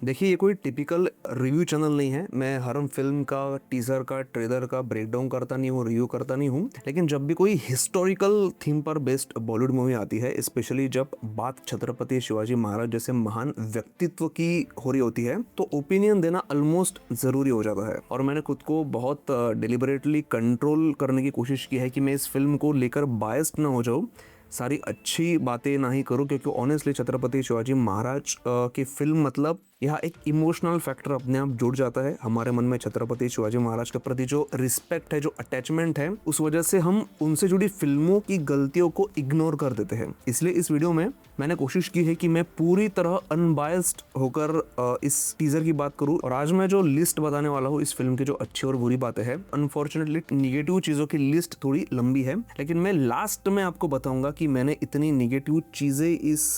देखिए, ये कोई टिपिकल रिव्यू चैनल नहीं है। मैं हर फिल्म का, टीजर का, ट्रेलर का ब्रेकडाउन करता नहीं हूँ, रिव्यू करता नहीं हूँ। लेकिन जब भी कोई हिस्टोरिकल थीम पर बेस्ड बॉलीवुड मूवी आती है, स्पेशली जब बात छत्रपति शिवाजी महाराज जैसे महान व्यक्तित्व की हो रही होती है, तो ओपिनियन देना ऑलमोस्ट जरूरी हो जाता है। और मैंने खुद को बहुत डिलिबरेटली कंट्रोल करने की कोशिश की है कि मैं इस फिल्म को लेकर बायस्ड ना हो जाऊँ, सारी अच्छी बातें ना ही करूं, क्योंकि ऑनेस्टली छत्रपति शिवाजी महाराज की फिल्म मतलब यहाँ एक इमोशनल फैक्टर अपने आप जुड़ जाता है हमारे मन में। छत्रपति शिवाजी महाराज के प्रति जो रिस्पेक्ट है, जो अटैचमेंट है, उस वजह से हम उनसे जुड़ी फिल्मों की गलतियों को इग्नोर कर देते हैं। इसलिए इस वीडियो में मैंने कोशिश की है कि मैं पूरी तरह अनबायस्ड होकर इस टीजर की बात करूं। और आज मैं जो लिस्ट बताने वाला हूं इस फिल्म की, जो अच्छी और बुरी बातें हैं, अनफॉर्चुनेटली निगेटिव चीजों की लिस्ट थोड़ी लंबी है, लेकिन मैं लास्ट में आपको बताऊंगा कि मैंने इतनी निगेटिव चीजें इस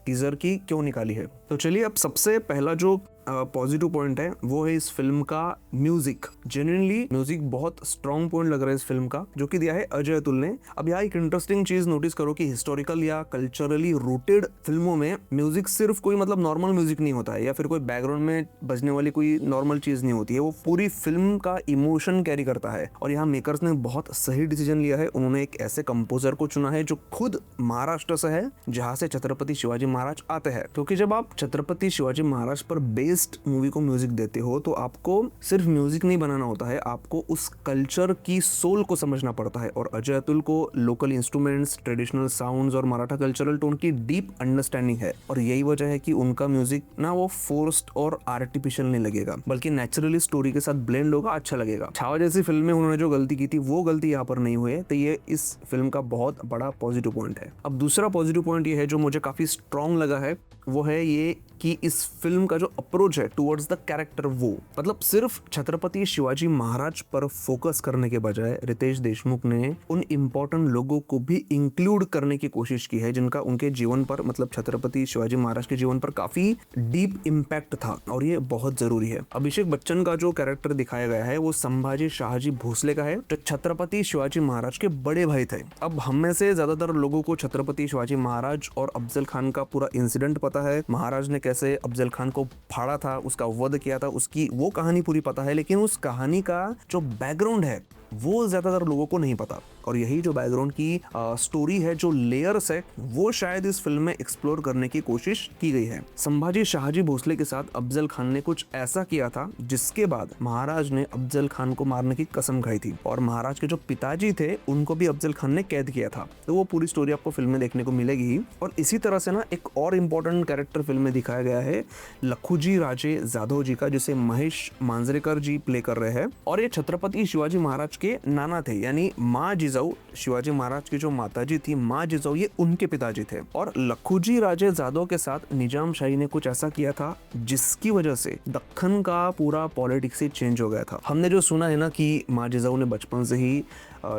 टीजर की क्यों निकाली है। तो चलिए, अब सबसे पहला जो पॉजिटिव पॉइंट है वो है इस फिल्म का म्यूजिक। जेन्युइनली म्यूजिक बहुत स्ट्रॉन्ग पॉइंट लग रहा है इस फिल्म का, जो कि दिया है अजय अतुल ने। अब यहाँ एक इंटरेस्टिंग चीज नोटिस करो कि हिस्टोरिकल या कल्चरली रूटेड फिल्मों में म्यूजिक सिर्फ कोई मतलब नॉर्मल म्यूजिक नहीं होता है, या फिर कोई बैकग्राउंड में बजने वाली कोई नॉर्मल चीज नहीं होती है। वो पूरी फिल्म का इमोशन कैरी करता है। और यहाँ मेकर्स ने बहुत सही डिसीजन लिया है। उन्होंने एक ऐसे कंपोजर को चुना है जो खुद महाराष्ट्र से है, जहाँ से छत्रपति शिवाजी महाराज आते हैं। क्योंकि जब आप छत्रपति शिवाजी महाराज पर मूवी को म्यूजिक देते हो, तो आपको सिर्फ म्यूजिक नहीं बनाना होता है, आपको उस कल्चर की सोल को समझना पड़ता है। और अजय अतुल को लोकल इंस्ट्रूमेंट्स, ट्रेडिशनल साउंड्स और मराठा कल्चरल टोन की डीप अंडरस्टैंडिंग है। और यही वजह है कि उनका म्यूजिक ना वो फोर्स्ड और आर्टिफिशियल नहीं लगेगा, बल्कि नेचुरली स्टोरी के साथ ब्लेंड होगा, अच्छा लगेगा। छावा जैसी फिल्म में उन्होंने जो गलती की थी, वो गलती यहाँ पर नहीं हुई, तो ये इस फिल्म का बहुत बड़ा पॉजिटिव पॉइंट है। अब दूसरा पॉजिटिव पॉइंट ये है, जो मुझे काफी स्ट्रॉन्ग लगा है, वो है ये कि इस फिल्म का जो अप्रोच है टुवर्ड्स द कैरेक्टर, वो मतलब सिर्फ छत्रपति शिवाजी महाराज पर फोकस करने के बजाय रितेश देशमुख ने उन इम्पोर्टेंट लोगों को भी इंक्लूड करने की कोशिश की है, जिनका उनके जीवन पर, मतलब छत्रपति शिवाजी महाराज के जीवन पर काफी डीप इम्पैक्ट था। और ये बहुत जरूरी है। अभिषेक बच्चन का जो कैरेक्टर दिखाया गया है, वो संभाजी शाहजी भोसले का है, जो छत्रपति शिवाजी महाराज के बड़े भाई थे। अब हम में से ज्यादातर लोगों को छत्रपति शिवाजी महाराज और अफजल खान का पूरा इंसिडेंट पता है, महाराज ने कैसे अफजल खान को फाड़ा था, उसका वध किया था, उसकी वो कहानी पूरी पता है। लेकिन उस कहानी का जो बैकग्राउंड है, वो ज्यादातर लोगों को नहीं पता। और यही जो बैकग्राउंड की स्टोरी है, जो लेयर्स है, वो शायद इस फिल्म में एक्सप्लोर करने की कोशिश की गई है। संभाजी शाहजी भोसले के साथ अफजल खान ने कुछ ऐसा किया था, जिसके बाद महाराज ने अफजल खान को मारने की कसम खाई थी। और महाराज के जो पिताजी थे, उनको भी अफजल खान ने कैद किया था। तो वो पूरी स्टोरी आपको फिल्म में देखने को मिलेगी। और इसी तरह से ना एक और इम्पोर्टेंट कैरेक्टर फिल्म में दिखाया गया है, लखुजी राजे जाधव जी का, जिसे महेश मांजरेकर जी प्ले कर रहे हैं। और ये छत्रपति शिवाजी महाराज के नाना थे, यानी माँ जिजाऊ, शिवाजी महाराज की जो माताजी थी माँ जिजाऊ, ये उनके पिताजी थे। और लखुजी राजे जाधव के साथ निजाम शाही ने कुछ ऐसा किया था, जिसकी वजह से दक्कन का पूरा पॉलिटिक्स ही चेंज हो गया था। हमने जो सुना है ना कि माँ जिजाऊ ने बचपन से ही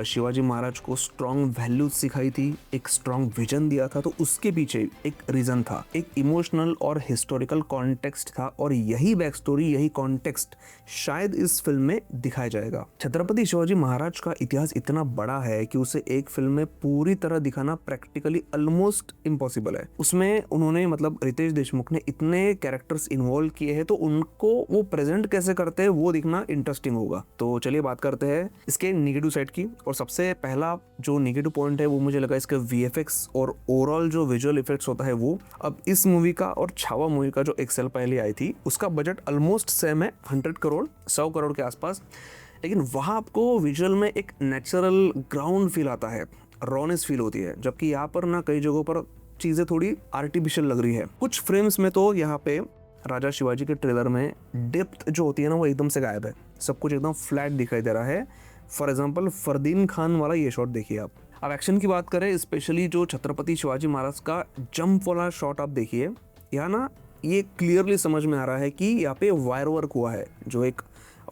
शिवाजी महाराज को स्ट्रॉन्ग वैल्यूज सिखाई थी, एक स्ट्रॉन्ग विजन दिया था, तो उसके पीछे एक रीजन था, एक इमोशनल और हिस्टोरिकल कॉन्टेक्स्ट था। और यही बैक स्टोरी, यही कॉन्टेक्स्ट शायद इस फिल्म में दिखाया जाएगा। छत्रपति शिवाजी महाराज का इतिहास इतना बड़ा है कि उसे एक फिल्म में पूरी तरह दिखाना प्रैक्टिकली ऑलमोस्ट इम्पॉसिबल है। उसमें उन्होंने, मतलब रितेश देशमुख ने, इतने कैरेक्टर्स इन्वॉल्व किए हैं, तो उनको वो प्रेजेंट कैसे करते हैं, वो दिखना इंटरेस्टिंग होगा। तो चलिए बात करते हैं इसके निगेटिव साइड की। और सबसे पहला जो नेगेटिव पॉइंट है, वो मुझे लगा इसका वीएफएक्स और ओवरऑल जो विजुअल इफेक्ट्स होता है वो। अब इस मूवी का और छावा मूवी का, जो एक साल पहले आई थी, उसका बजट ऑलमोस्ट सेम है, 100 करोड़, 100 करोड़ के आसपास। लेकिन वहाँ आपको विजुअल में एक नेचुरल ग्राउंड फील आता है, रॉनेस फील होती है। जबकि यहाँ पर ना कई जगहों पर चीज़ें थोड़ी आर्टिफिशियल लग रही है। कुछ फ्रेम्स में तो यहाँ पे राजा शिवाजी के ट्रेलर में डेप्थ जो होती है ना, वो एकदम से गायब है। सब कुछ एकदम फ्लैट दिखाई दे रहा है। फॉर एग्जाम्पल फरदीन खान वाला ये शॉट देखिए आप। अब एक्शन की बात करें, स्पेशली जो छत्रपति शिवाजी महाराज का जंप वाला शॉट आप देखिए, यहाँ ना ये क्लियरली समझ में आ रहा है कि यहाँ पे वायर वर्क हुआ है। जो एक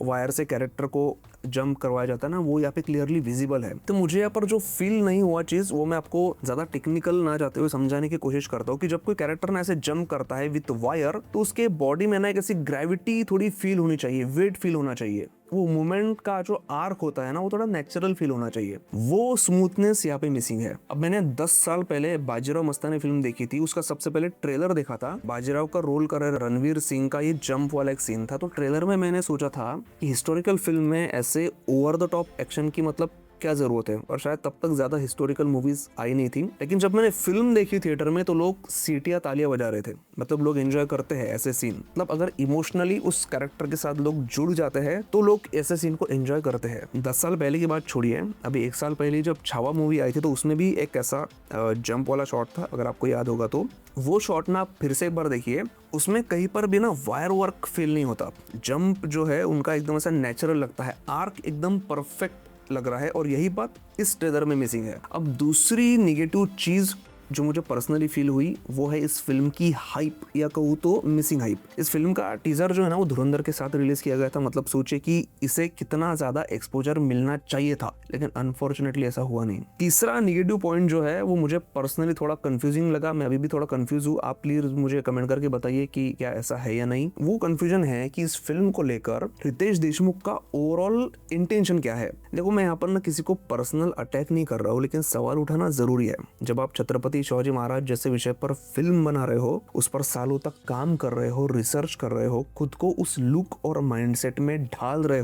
वायर से कैरेक्टर को जंप करवाया जाता है ना, वो यहाँ पे क्लियरली विजिबल है। तो मुझे यहाँ पर जो फील नहीं हुआ चीज, वो मैं आपको ज्यादा टेक्निकल ना जाते हुए समझाने की कोशिश करता हूँ कि जब कोई कैरेक्टर ना ऐसे जंप करता है विथ वायर, तो उसके बॉडी में ना एक ऐसी ग्रेविटी थोड़ी फील होनी चाहिए, वेट फील होना चाहिए। वो मोमेंट का जो आर्क होता है ना, वो थोड़ा नेचुरल फील होना चाहिए। वो स्मूथनेस यहाँ पे मिसिंग है। अब मैंने 10 साल पहले बाजीराव मस्तानी फिल्म देखी थी, उसका सबसे पहले ट्रेलर देखा था। बाजीराव का रोल कर रहे रणवीर सिंह का ये जंप वाला एक सीन था, तो ट्रेलर में मैंने सोचा था कि हिस्टोरिकल फिल्म में ऐसे ओवर द टॉप एक्शन की मतलब क्या जरूरत है, और शायद तब तक ज्यादा हिस्टोरिकल मूवीज आई नहीं थी। लेकिन जब मैंने फिल्म देखी थिएटर में तो लोग सीटियां तालियां बजा रहे थे, मतलब लोग एंजॉय करते हैं ऐसे सीन। मतलब अगर इमोशनली उस कैरेक्टर के साथ लोग जुड़ जाते हैं तो लोग ऐसे सीन को एंजॉय करते हैं। 10 साल पहले की बात छोड़िए, अभी 1 साल पहले जब छावा मूवी आई थी तो उसमें भी एक ऐसा जंप वाला शॉट था, अगर आपको याद होगा तो। वो शॉट ना आप फिर से एक बार देखिए, उसमें कहीं पर भी ना वायर वर्क फील नहीं होता। जंप जो है उनका एकदम ऐसा नेचुरल लगता है, आर्क एकदम परफेक्ट लग रहा है, और यही बात इस ट्रेलर में मिसिंग है। अब दूसरी निगेटिव चीज जो मुझे पर्सनली फील हुई वो है इस फिल्म की हाइप, या कहूँ तो मिसिंग हाइप। इस फिल्म का टीजर जो है ना वो धुरंधर के साथ रिलीज किया गया था, मतलब सोचे कि इसे कितना ज्यादा एक्सपोजर मिलना चाहिए था, लेकिन अनफॉर्चुनेटली ऐसा हुआ नहीं। तीसरा निगेटिव पॉइंट जो है वो मुझे पर्सनली थोड़ा कंफ्यूजिंग लगा। मैं अभी भी थोड़ा कंफ्यूज हूँ, आप प्लीज मुझे कमेंट करके बताइए कि क्या ऐसा है या नहीं। वो कंफ्यूजन है कि इस फिल्म को लेकर रितेश देशमुख का ओवरऑल इंटेंशन क्या है। देखो, मैं यहाँ पर ना किसी को पर्सनल अटैक नहीं कर रहा हूँ, लेकिन सवाल उठाना जरूरी है। जब आप छत्रपति शिवाजी महाराज जैसे विषय पर फिल्म बना रहे हो, उस पर सालों तक काम कर रहे हो, रिसर्च कर रहे हो, खुद को उस लुक और माइंडसेट में डाल रहे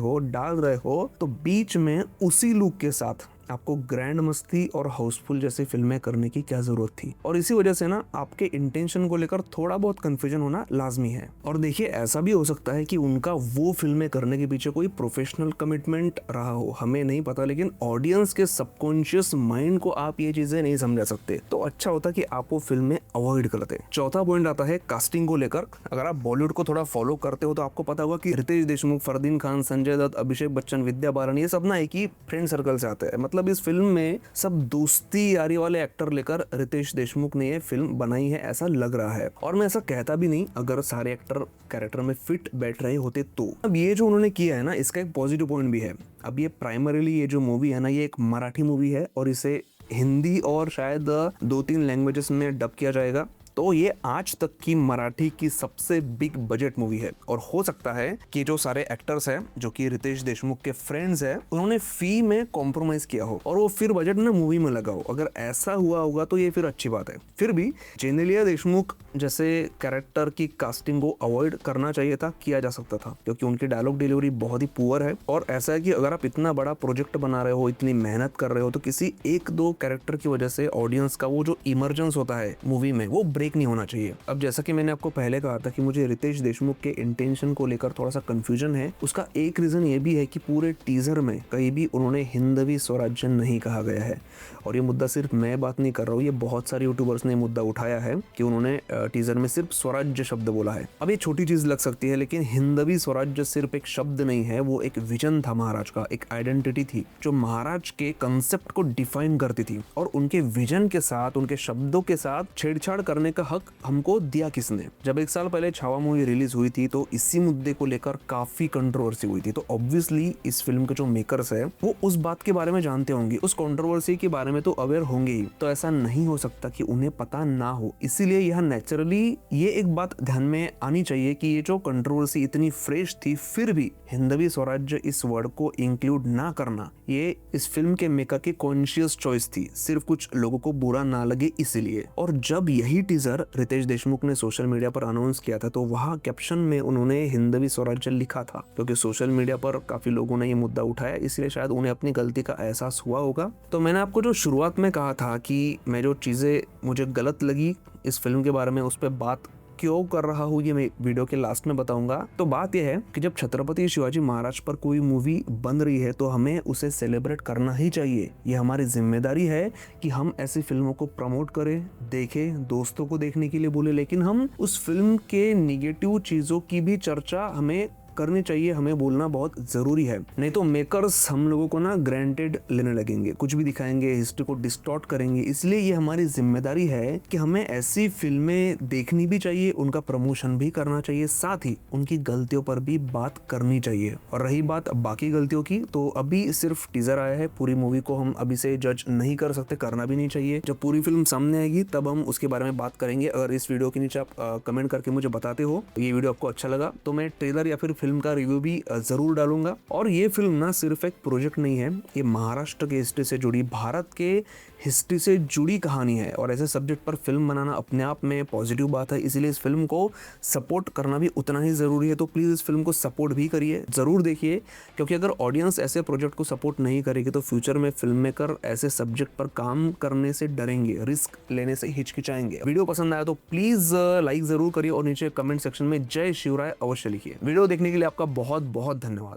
हो, तो बीच में उसी लुक के साथ आपको ग्रैंड मस्ती और हाउसफुल जैसी फिल्में करने की क्या जरूरत थी। और इसी वजह से ना आपके इंटेंशन को लेकर थोड़ा बहुत कंफ्यूजन होना लाजमी है। और देखिए, ऐसा भी हो सकता है कि उनका वो फिल्में करने के पीछे कोई प्रोफेशनल कमिटमेंट रहा हो, हमें नहीं पता, लेकिन ऑडियंस के सबकॉन्शियस माइंड को आप ये चीजें नहीं समझा सकते, तो अच्छा होता कि आप वो फिल्में अवॉइड करते। चौथा पॉइंट आता है कास्टिंग को लेकर। अगर आप बॉलीवुड को थोड़ा फॉलो करते हो तो आपको पता होगा कि रितेश देशमुख, फरदीन खान, संजय दत्त, अभिषेक बच्चन, विद्या बालन, ये सब ना एक ही फ्रेंड सर्कल से आते हैं। मतलब इस फिल्म में सब दोस्ती यारी वाले एक्टर लेकर रितेश देशमुख ने ये फिल्म बनाई है, ऐसा लग रहा है। और मैं ऐसा कहता भी नहीं अगर सारे एक्टर कैरेक्टर में फिट बैठ रहे होते तो। अब ये जो उन्होंने किया है ना, इसका एक पॉजिटिव पॉइंट भी है। अब ये प्राइमरीली ये जो मूवी है ना, ये एक मराठी मूवी है और इसे हिंदी और शायद 2-3 लैंग्वेजेस में डब किया जाएगा। तो ये आज तक की मराठी की सबसे बिग बजट मूवी है, और हो सकता है कि जो सारे एक्टर्स हैं जो कि रितेश देशमुख के फ्रेंड्स हैं, उन्होंने फी में कॉम्प्रोमाइज किया हो और वो फिर बजट ना मूवी में लगा हो। अगर ऐसा हुआ होगा तो ये फिर अच्छी बात है। फिर भी जेनेलिया देशमुख जैसे कैरेक्टर की कास्टिंग को अवॉइड करना चाहिए था, किया जा सकता था, क्योंकि उनकी डायलॉग डिलीवरी बहुत ही पुअर है। और ऐसा है कि अगर आप इतना बड़ा प्रोजेक्ट बना रहे हो, इतनी मेहनत कर रहे हो, तो किसी 1-2 कैरेक्टर की वजह से ऑडियंस का वो जो इमर्जेंस होता है मूवी में, वो ब्रेक नहीं होना चाहिए। अब जैसा कि मैंने आपको पहले कहा था कि मुझे रितेश देशमुख के इंटेंशन को लेकर थोड़ा सा कंफ्यूजन है। उसका एक रीजन ये भी है कि पूरे टीजर में कहीं भी उन्होंने हिंदवी स्वराज्य नहीं कहा गया है। और ये मुद्दा सिर्फ मैं बात नहीं कर रहा हूँ, ये बहुत सारे यूट्यूबर्स ने मुद्दा उठाया है कि उन्होंने टीजर में सिर्फ स्वराज्य शब्द बोला है। अब ये छोटी चीज लग सकती है, लेकिन हिंदवी स्वराज्य सिर्फ एक शब्द नहीं है, वो एक विजन था महाराज का, एक आइडेंटिटी थी जो महाराज के कंसेप्ट को डिफाइन करती थी। और उनके विजन के साथ, उनके शब्दों के साथ छेड़छाड़ करने का हक हमको दिया किसने? जब 1 साल पहले छावा मूवी रिलीज हुई थी तो इसी मुद्दे को लेकर काफी कंट्रोवर्सी हुई थी। तो ऑब्वियसली इस फिल्म के जो मेकर्स है वो उस बात के बारे में जानते होंगे, उस कंट्रोवर्सी के बारे में तो अवेयर होंगे ही। तो ऐसा नहीं हो सकता कि उन्हें पता ना हो। इसीलिए यह नेचुरली ये एक बात ध्यान में आनी चाहिए कि ये जो कंट्रोवर्सी इतनी फ्रेश थी, फिर भी हिंदवी स्वराज्य इस वर्ड को इंक्लूड ना करना, ये इस फिल्म के मेकर की कॉन्शियस चॉइस थी, सिर्फ कुछ लोगों को बुरा ना लगे इसलिए। और जब यही टीजर रितेश देशमुख ने सोशल मीडिया पर अनाउंस किया था तो वहां कैप्शन में उन्होंने हिंदवी स्वराज्य लिखा था, क्योंकि सोशल मीडिया पर काफी लोगों ने ये मुद्दा उठाया, इसलिए शायद उन्हें अपनी गलती का एहसास हुआ होगा। तो मैंने आपको जो शुरुआत में कहा था कि मैं जो चीजें मुझे गलत लगी इस फिल्म के बारे में, उस पर बात क्यों कर रहा हूँ ये मैं वीडियो के लास्ट में बताऊंगा। तो बात यह है कि जब छत्रपति शिवाजी महाराज पर कोई मूवी बन रही है तो हमें उसे सेलिब्रेट करना ही चाहिए। ये हमारी जिम्मेदारी है कि हम ऐसी फिल्मों को प्रमोट करें, देखें, दोस्तों को देखने के लिए बोले, लेकिन हम उस फिल्म के निगेटिव चीजों की भी चर्चा हमें करनी चाहिए, हमें बोलना बहुत जरूरी है। नहीं तो मेकर्स हम लोगों को ना ग्रांटेड लेने लगेंगे, कुछ भी दिखाएंगे, हिस्ट्री को डिस्टॉर्ट करेंगे। इसलिए ये हमारी जिम्मेदारी है कि हमें ऐसी फिल्में देखनी भी चाहिए, उनका प्रमोशन भी करना चाहिए, साथ ही उनकी गलतियों पर भी बात करनी चाहिए। और रही बात बाकी गलतियों की, तो अभी सिर्फ टीजर आया है, पूरी मूवी को हम अभी से जज नहीं कर सकते, करना भी नहीं चाहिए। जब पूरी फिल्म सामने आएगी तब हम उसके बारे में बात करेंगे। अगर इस वीडियो के नीचे आप कमेंट करके मुझे बताते हो ये वीडियो आपको अच्छा लगा, तो मैं ट्रेलर या फिर फिल्म का रिव्यू भी जरूर डालूंगा। और ये फिल्म ना सिर्फ एक प्रोजेक्ट नहीं है, ये महाराष्ट्र के हिस्ट्री से जुड़ी, भारत के हिस्ट्री से जुड़ी कहानी है। और ऐसे सब्जेक्ट पर फिल्म बनाना अपने आप में पॉजिटिव बात है, इसीलिए इस फिल्म को सपोर्ट करना भी उतना ही ज़रूरी है। तो प्लीज़ इस फिल्म को सपोर्ट भी करिए, ज़रूर देखिए, क्योंकि अगर ऑडियंस ऐसे प्रोजेक्ट को सपोर्ट नहीं करेगी तो फ्यूचर में फिल्म मेकर ऐसे सब्जेक्ट पर काम करने से डरेंगे, रिस्क लेने से हिचकिचाएंगे। वीडियो पसंद आया तो प्लीज़ लाइक ज़रूर करिए और नीचे कमेंट सेक्शन में जय शिवराय अवश्य लिखिए। वीडियो देखने के लिए आपका बहुत बहुत धन्यवाद।